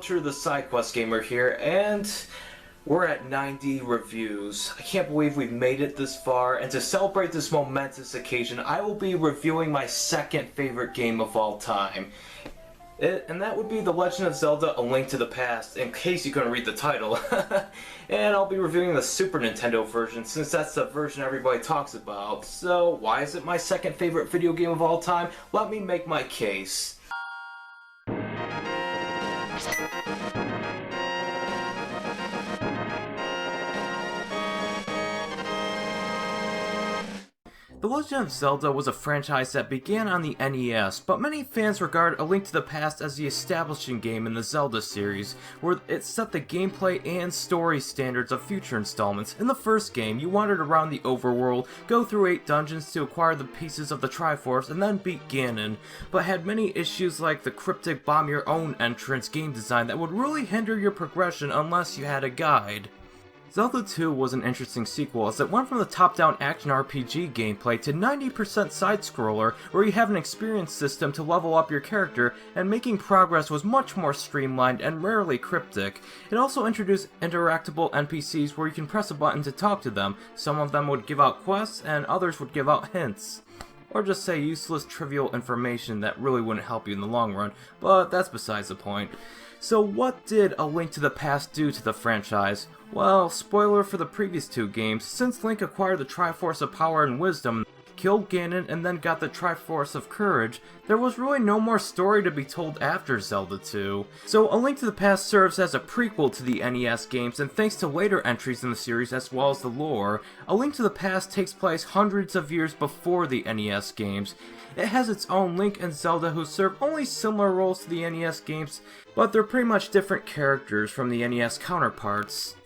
Hunter the SideQuest Gamer here, and we're at 90 reviews. I can't believe we've made it this far, and to celebrate this momentous occasion, I will be reviewing my second favorite game of all time. And that would be The Legend of Zelda: A Link to the Past, in case you couldn't read the title. And I'll be reviewing the Super Nintendo version, since that's the version everybody talks about. So, why is it my second favorite video game of all time? Let me make my case. The Legend of Zelda was a franchise that began on the NES, but many fans regard A Link to the Past as the establishing game in the Zelda series, where it set the gameplay and story standards of future installments. In the first game, you wandered around the overworld, go through 8 dungeons to acquire the pieces of the Triforce, and then beat Ganon, but had many issues like the cryptic bomb-your-own entrance game design that would really hinder your progression unless you had a guide. Zelda 2 was an interesting sequel as it went from the top-down action RPG gameplay to 90% side-scroller where you have an experience system to level up your character, and making progress was much more streamlined and rarely cryptic. It also introduced interactable NPCs where you can press a button to talk to them. Some of them would give out quests and others would give out hints. Or just say useless trivial information that really wouldn't help you in the long run, but that's besides the point. So what did A Link to the Past do to the franchise? Well, spoiler for the previous 2 games, since Link acquired the Triforce of Power and Wisdom, killed Ganon, and then got the Triforce of Courage, there was really no more story to be told after Zelda 2. So A Link to the Past serves as a prequel to the NES games, and thanks to later entries in the series as well as the lore, A Link to the Past takes place hundreds of years before the NES games. It has its own Link and Zelda who serve only similar roles to the NES games, but they're pretty much different characters from the NES counterparts.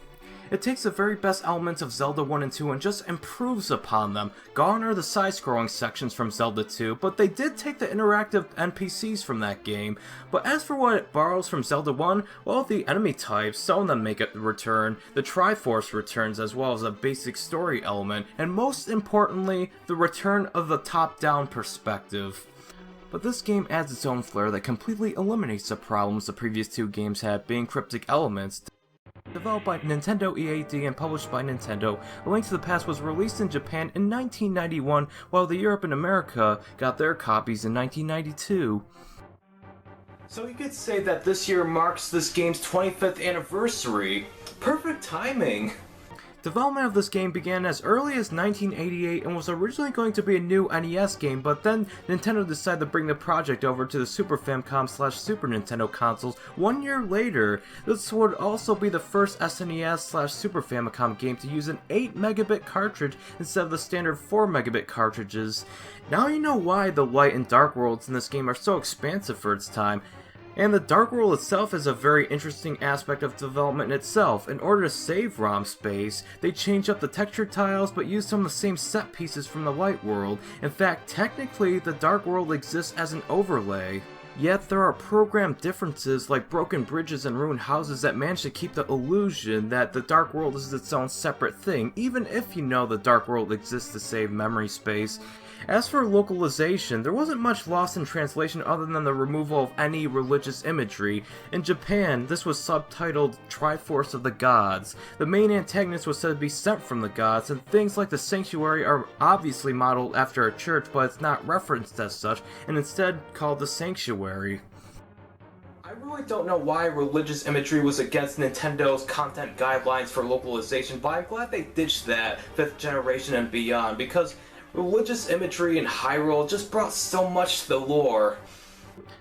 It takes the very best elements of Zelda 1 and 2 and just improves upon them. Gone are the side-scrolling sections from Zelda 2, but they did take the interactive NPCs from that game. But as for what it borrows from Zelda 1, well, the enemy types, some of them make a return, the Triforce returns as well as a basic story element, and most importantly, the return of the top-down perspective. But this game adds its own flair that completely eliminates the problems the previous 2 games had, being cryptic elements. Developed by Nintendo EAD and published by Nintendo, A Link to the Past was released in Japan in 1991, while Europe and America got their copies in 1992. So you could say that this year marks this game's 25th anniversary. Perfect timing! Development of this game began as early as 1988 and was originally going to be a new NES game, but then Nintendo decided to bring the project over to the Super Famicom/Super Nintendo consoles 1 year later. This would also be the first SNES/Super Famicom game to use an 8 megabit cartridge instead of the standard 4 megabit cartridges. Now you know why the light and dark worlds in this game are so expansive for its time. And the Dark World itself is a very interesting aspect of development in itself. In order to save ROM space, they changed up the texture tiles but used some of the same set pieces from the Light World. In fact, technically, the Dark World exists as an overlay. Yet there are program differences like broken bridges and ruined houses that manage to keep the illusion that the Dark World is its own separate thing, even if you know the Dark World exists to save memory space. As for localization, there wasn't much lost in translation other than the removal of any religious imagery. In Japan, this was subtitled Triforce of the Gods. The main antagonist was said to be sent from the gods, and things like the sanctuary are obviously modeled after a church, but it's not referenced as such, and instead called the sanctuary. I really don't know why religious imagery was against Nintendo's content guidelines for localization, but I'm glad they ditched that 5th generation and beyond, because religious imagery in Hyrule just brought so much to the lore.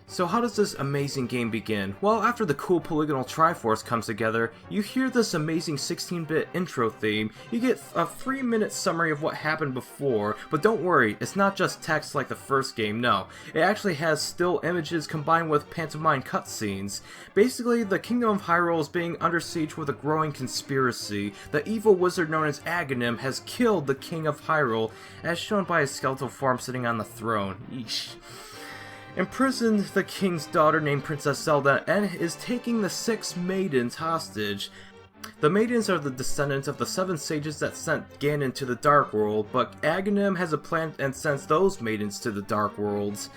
So how does this amazing game begin? Well, after the cool polygonal Triforce comes together, you hear this amazing 16-bit intro theme. You get a 3-minute summary of what happened before, but don't worry, it's not just text like the first game, no. It actually has still images combined with pantomime cutscenes. Basically, the Kingdom of Hyrule is being under siege with a growing conspiracy. The evil wizard known as Aghanim has killed the King of Hyrule, as shown by his skeletal form sitting on the throne. Yeesh. Imprisoned the king's daughter named Princess Zelda and is taking the 6 maidens hostage. The maidens are the descendants of the 7 sages that sent Ganon to the Dark World, but Aghanim has a plan and sends those maidens to the Dark Worlds.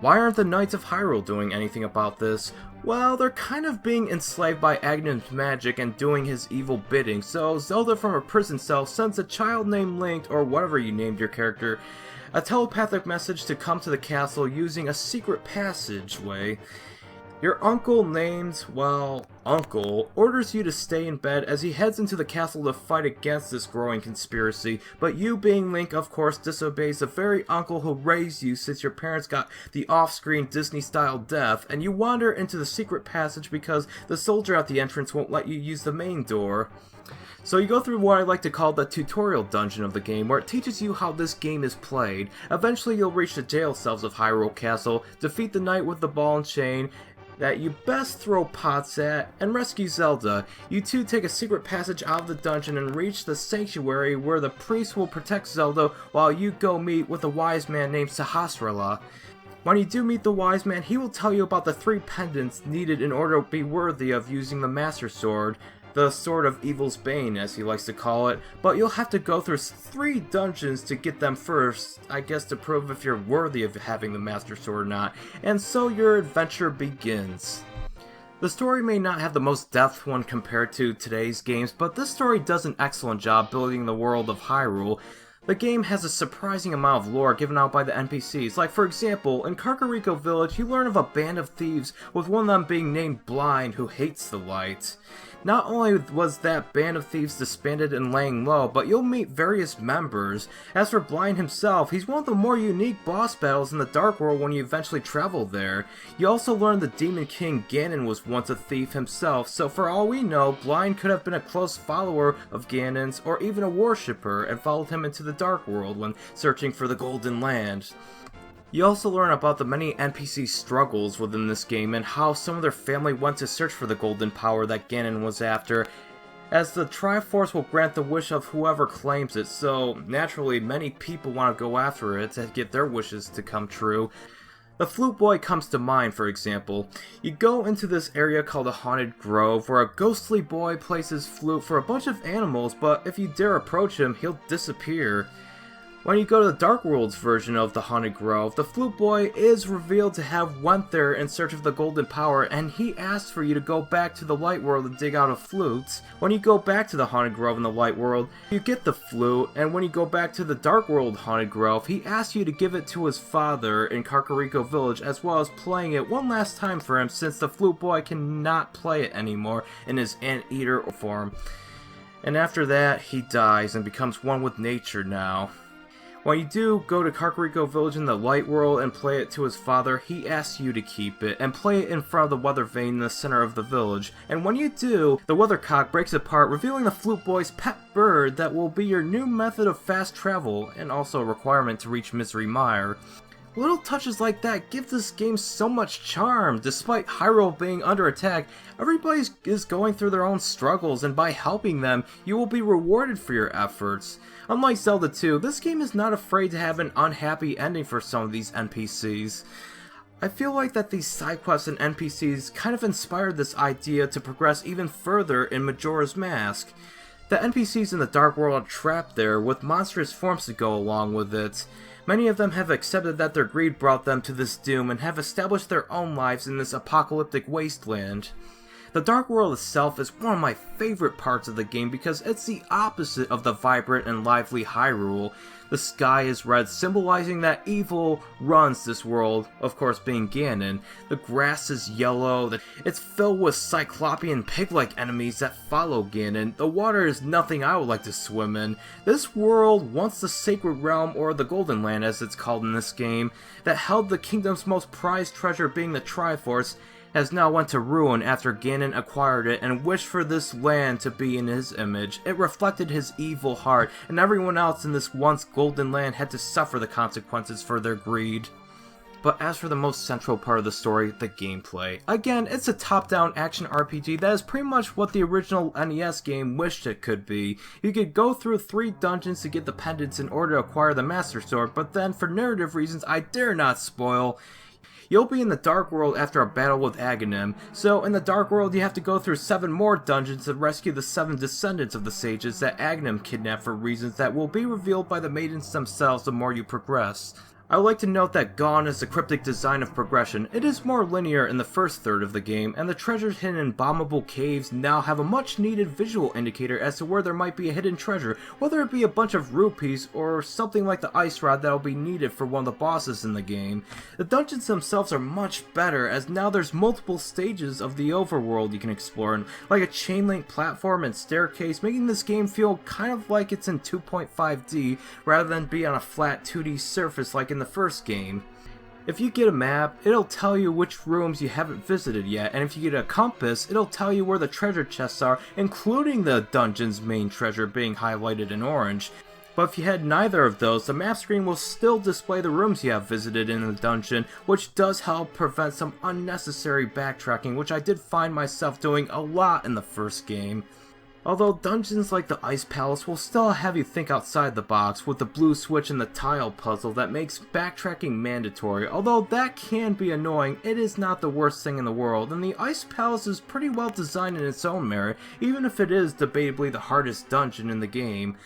Why aren't the Knights of Hyrule doing anything about this? Well, they're kind of being enslaved by Aghanim's magic and doing his evil bidding, so Zelda from her prison cell sends a child named Link, or whatever you named your character, a telepathic message to come to the castle using a secret passageway. Your uncle named, well, Uncle, orders you to stay in bed as he heads into the castle to fight against this growing conspiracy, but you being Link, of course, disobeys the very uncle who raised you since your parents got the off-screen Disney-style death, and you wander into the secret passage because the soldier at the entrance won't let you use the main door. So you go through what I like to call the tutorial dungeon of the game, where it teaches you how this game is played. Eventually you'll reach the jail cells of Hyrule Castle, defeat the knight with the ball and chain that you best throw pots at, and rescue Zelda. You two take a secret passage out of the dungeon and reach the sanctuary where the priest will protect Zelda while you go meet with a wise man named Sahasrahla. When you do meet the wise man, he will tell you about the 3 pendants needed in order to be worthy of using the Master Sword. The Sword of Evil's Bane, as he likes to call it, but you'll have to go through 3 dungeons to get them first, I guess to prove if you're worthy of having the Master Sword or not, and so your adventure begins. The story may not have the most depth when compared to today's games, but this story does an excellent job building the world of Hyrule. The game has a surprising amount of lore given out by the NPCs, like for example, in Kakariko Village you learn of a band of thieves with one of them being named Blind who hates the light. Not only was that band of thieves disbanded and laying low, but you'll meet various members. As for Blind himself, he's one of the more unique boss battles in the Dark World when you eventually travel there. You also learn the Demon King Ganon was once a thief himself, so for all we know, Blind could have been a close follower of Ganon's or even a worshipper and followed him into the Dark World when searching for the Golden Land. You also learn about the many NPC struggles within this game and how some of their family went to search for the golden power that Ganon was after, as the Triforce will grant the wish of whoever claims it, so naturally many people want to go after it to get their wishes to come true. The Flute Boy comes to mind, for example. You go into this area called a Haunted Grove, where a ghostly boy plays his flute for a bunch of animals, but if you dare approach him, he'll disappear. When you go to the Dark World's version of the Haunted Grove, the Flute Boy is revealed to have went there in search of the Golden Power, and he asks for you to go back to the Light World and dig out a flute. When you go back to the Haunted Grove in the Light World, you get the flute, and when you go back to the Dark World Haunted Grove, he asks you to give it to his father in Kakariko Village, as well as playing it one last time for him since the Flute Boy cannot play it anymore in his anteater form. And after that, he dies and becomes one with nature now. When you do go to Kakariko Village in the Light World and play it to his father, he asks you to keep it and play it in front of the weather vane in the center of the village. And when you do, the weathercock breaks apart, revealing the Flute Boy's pet bird that will be your new method of fast travel and also a requirement to reach Misery Mire. Little touches like that give this game so much charm. Despite Hyrule being under attack, everybody is going through their own struggles, and by helping them, you will be rewarded for your efforts. Unlike Zelda 2, this game is not afraid to have an unhappy ending for some of these NPCs. I feel like that these side quests and NPCs kind of inspired this idea to progress even further in Majora's Mask. The NPCs in the Dark World are trapped there with monstrous forms to go along with it. Many of them have accepted that their greed brought them to this doom and have established their own lives in this apocalyptic wasteland. The Dark World itself is one of my favorite parts of the game because it's the opposite of the vibrant and lively Hyrule. The sky is red, symbolizing that evil runs this world, of course being Ganon. The grass is yellow, it's filled with cyclopean pig-like enemies that follow Ganon. The water is nothing I would like to swim in. This world, once the Sacred Realm, or the Golden Land as it's called in this game, that held the kingdom's most prized treasure being the Triforce, has now went to ruin after Ganon acquired it and wished for this land to be in his image. It reflected his evil heart, and everyone else in this once golden land had to suffer the consequences for their greed. But as for the most central part of the story, the gameplay. Again, it's a top-down action RPG that is pretty much what the original NES game wished it could be. You could go through 3 dungeons to get the pendants in order to acquire the Master Sword, but then for narrative reasons I dare not spoil, you'll be in the Dark World after a battle with Aghanim, so in the Dark World you have to go through 7 more dungeons to rescue the 7 descendants of the sages that Aghanim kidnapped for reasons that will be revealed by the maidens themselves the more you progress. I would like to note that gone is the cryptic design of progression. It is more linear in the first third of the game, and the treasures hidden in bombable caves now have a much needed visual indicator as to where there might be a hidden treasure, whether it be a bunch of rupees or something like the ice rod that will be needed for one of the bosses in the game. The dungeons themselves are much better, as now there's multiple stages of the overworld you can explore, like a chain link platform and staircase, making this game feel kind of like it's in 2.5D rather than be on a flat 2D surface like in the first game. If you get a map, it'll tell you which rooms you haven't visited yet, and if you get a compass, it'll tell you where the treasure chests are, including the dungeon's main treasure being highlighted in orange. But if you had neither of those, the map screen will still display the rooms you have visited in the dungeon, which does help prevent some unnecessary backtracking, which I did find myself doing a lot in the first game. Although dungeons like the Ice Palace will still have you think outside the box with the blue switch and the tile puzzle that makes backtracking mandatory. Although that can be annoying, it is not the worst thing in the world, and the Ice Palace is pretty well designed in its own merit, even if it is debatably the hardest dungeon in the game.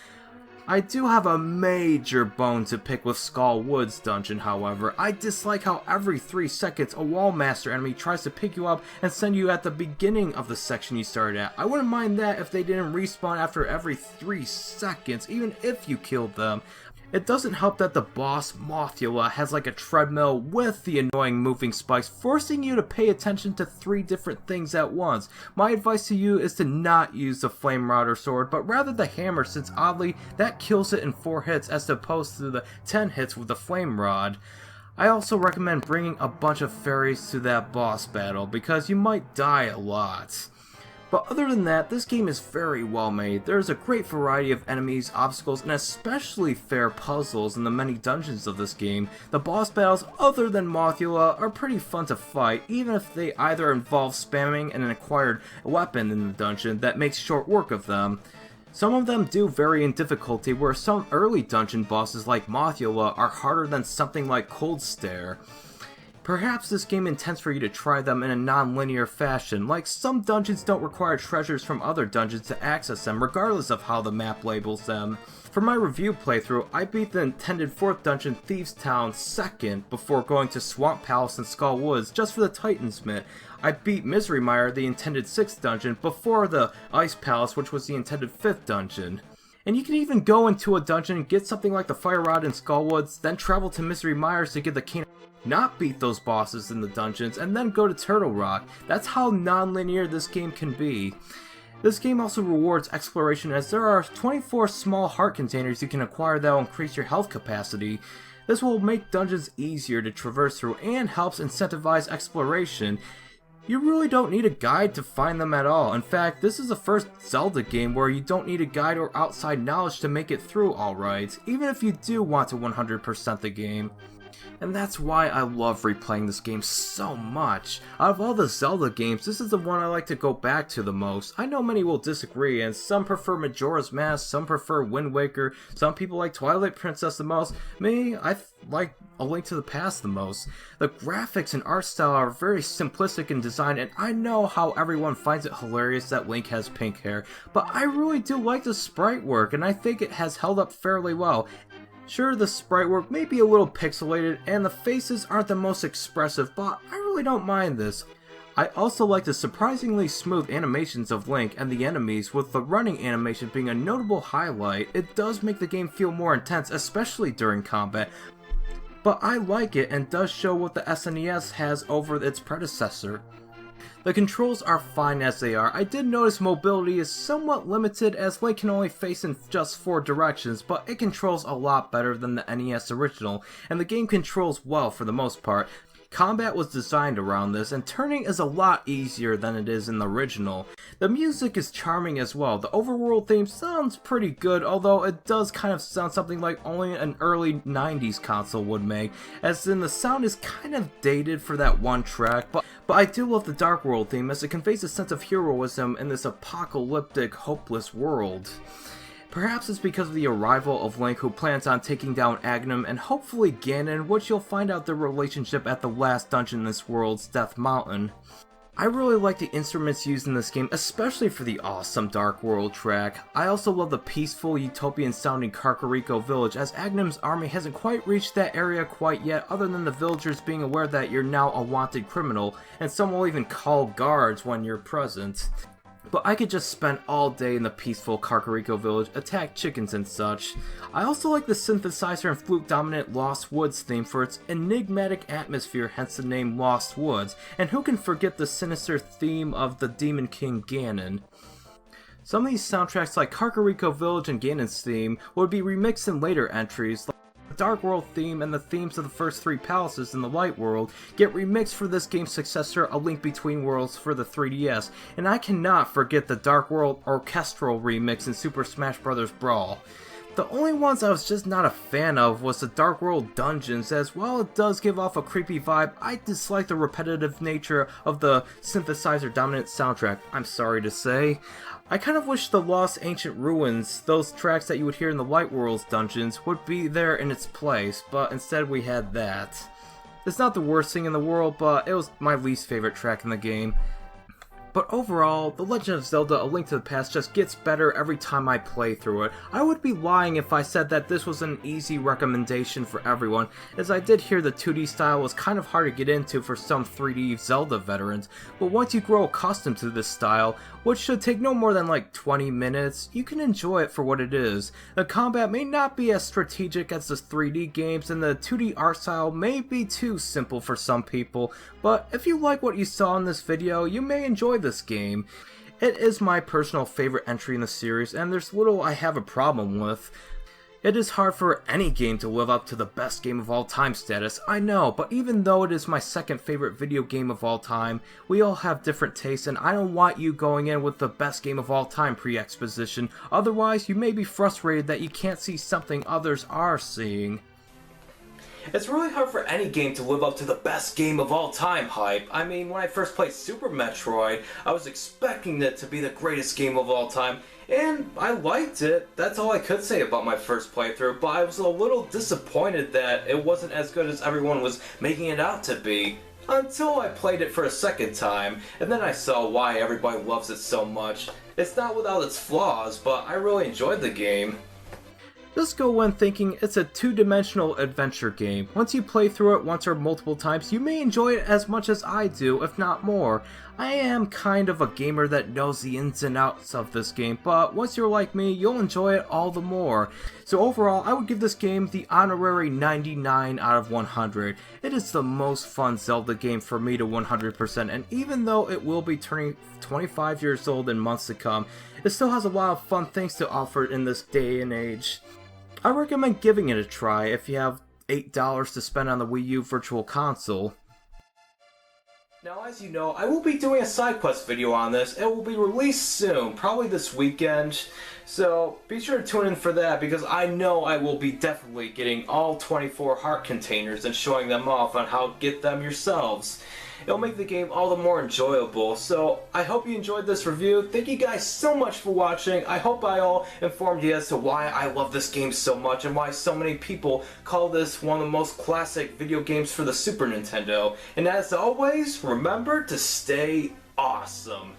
I do have a major bone to pick with Skull Woods dungeon, however. I dislike how every 3 seconds a wall master enemy tries to pick you up and send you at the beginning of the section you started at. I wouldn't mind that if they didn't respawn after every 3 seconds, even if you killed them. It doesn't help that the boss, Mothula, has like a treadmill with the annoying moving spikes, forcing you to pay attention to 3 different things at once. My advice to you is to not use the Flame Rod or Sword, but rather the hammer, since oddly, that kills it in 4 hits as opposed to the 10 hits with the Flame Rod. I also recommend bringing a bunch of fairies to that boss battle, because you might die a lot. But other than that, this game is very well made. There's a great variety of enemies, obstacles, and especially fair puzzles in the many dungeons of this game. The boss battles, other than Mothula, are pretty fun to fight, even if they either involve spamming an acquired weapon in the dungeon that makes short work of them. Some of them do vary in difficulty, where some early dungeon bosses like Mothula are harder than something like Cold Stare. Perhaps this game intends for you to try them in a non-linear fashion, like some dungeons don't require treasures from other dungeons to access them, regardless of how the map labels them. For my review playthrough, I beat the intended 4th dungeon, Thieves Town, second before going to Swamp Palace and Skull Woods just for the Titan's Mitt. I beat Misery Mire, the intended 6th dungeon, before the Ice Palace, which was the intended 5th dungeon. And you can even go into a dungeon, get something like the Fire Rod in Skull Woods, then travel to Misery Mire's to get the cane, not beat those bosses in the dungeons, and then go to Turtle Rock. That's how non-linear this game can be. This game also rewards exploration, as there are 24 small heart containers you can acquire that will increase your health capacity. This will make dungeons easier to traverse through and helps incentivize exploration. You really don't need a guide to find them at all. In fact, this is the first Zelda game where you don't need a guide or outside knowledge to make it through alright, even if you do want to 100% the game. And that's why I love replaying this game so much. Out of all the Zelda games, this is the one I like to go back to the most. I know many will disagree, and some prefer Majora's Mask, some prefer Wind Waker, some people like Twilight Princess the most. Me, I like A Link to the Past the most. The graphics and art style are very simplistic in design, and I know how everyone finds it hilarious that Link has pink hair, but I really do like the sprite work, and I think it has held up fairly well. Sure, the sprite work may be a little pixelated and the faces aren't the most expressive, but I really don't mind this. I also like the surprisingly smooth animations of Link and the enemies, with the running animation being a notable highlight. It does make the game feel more intense, especially during combat, but I like it and does show what the SNES has over its predecessor. The controls are fine as they are. I did notice mobility is somewhat limited, as Link can only face in just 4 directions, but it controls a lot better than the NES original, and the game controls well for the most part. Combat was designed around this, and turning is a lot easier than it is in the original. The music is charming as well. The overworld theme sounds pretty good, although it does kind of sound something like only an early 90s console would make, as in the sound is kind of dated for that one track, but I do love the Dark World theme, as it conveys a sense of heroism in this apocalyptic, hopeless world. Perhaps it's because of the arrival of Link, who plans on taking down Aghanim and hopefully Ganon, which you'll find out their relationship at the last dungeon in this world's Death Mountain. I really like the instruments used in this game, especially for the awesome Dark World track. I also love the peaceful, utopian sounding Kakariko village, as Aghanim's army hasn't quite reached that area quite yet, other than the villagers being aware that you're now a wanted criminal, and some will even call guards when you're present. But I could just spend all day in the peaceful Kakariko village, attack chickens and such. I also like the synthesizer and flute dominant Lost Woods theme for its enigmatic atmosphere, hence the name Lost Woods, and who can forget the sinister theme of the Demon King Ganon. Some of these soundtracks like Kakariko Village and Ganon's theme would be remixed in later entries, like the Dark World theme and the themes of the first 3 palaces in the Light World get remixed for this game's successor, A Link Between Worlds for the 3DS, and I cannot forget the Dark World orchestral remix in Super Smash Bros. Brawl. The only ones I was just not a fan of was the Dark World dungeons, as while it does give off a creepy vibe, I dislike the repetitive nature of the synthesizer dominant soundtrack, I'm sorry to say. I kind of wish the Lost Ancient Ruins, those tracks that you would hear in the Light World's dungeons, would be there in its place, but instead we had that. It's not the worst thing in the world, but it was my least favorite track in the game. But overall, The Legend of Zelda A Link to the Past just gets better every time I play through it. I would be lying if I said that this was an easy recommendation for everyone, as I did hear the 2D style was kind of hard to get into for some 3D Zelda veterans, but once you grow accustomed to this style, which should take no more than like 20 minutes, you can enjoy it for what it is. The combat may not be as strategic as the 3D games, and the 2D art style may be too simple for some people, but if you like what you saw in this video, you may enjoy this game. It is my personal favorite entry in the series, and there's little I have a problem with. It is hard for any game to live up to the best game of all time status, I know, but even though it is my second favorite video game of all time, we all have different tastes, and I don't want you going in with the best game of all time pre-exposition, otherwise you may be frustrated that you can't see something others are seeing. It's really hard for any game to live up to the best game of all time hype. I mean, when I first played Super Metroid, I was expecting it to be the greatest game of all time, and I liked it. That's all I could say about my first playthrough, but I was a little disappointed that it wasn't as good as everyone was making it out to be. Until I played it for a second time, and then I saw why everybody loves it so much. It's not without its flaws, but I really enjoyed the game. Just go in thinking it's a two-dimensional adventure game. Once you play through it once or multiple times, you may enjoy it as much as I do, if not more. I am kind of a gamer that knows the ins and outs of this game, but once you're like me, you'll enjoy it all the more. So overall, I would give this game the honorary 99 out of 100. It is the most fun Zelda game for me to 100%, and even though it will be turning 25 years old in months to come, it still has a lot of fun things to offer in this day and age. I recommend giving it a try if you have $8 to spend on the Wii U Virtual Console. Now, as you know, I will be doing a side quest video on this. It will be released soon, probably this weekend. So be sure to tune in for that, because I know I will be definitely getting all 24 heart containers and showing them off on how to get them yourselves. It'll make the game all the more enjoyable. So I hope you enjoyed this review. Thank you guys so much for watching. I hope I all informed you as to why I love this game so much and why so many people call this one of the most classic video games for the Super Nintendo. And as always, remember to stay awesome.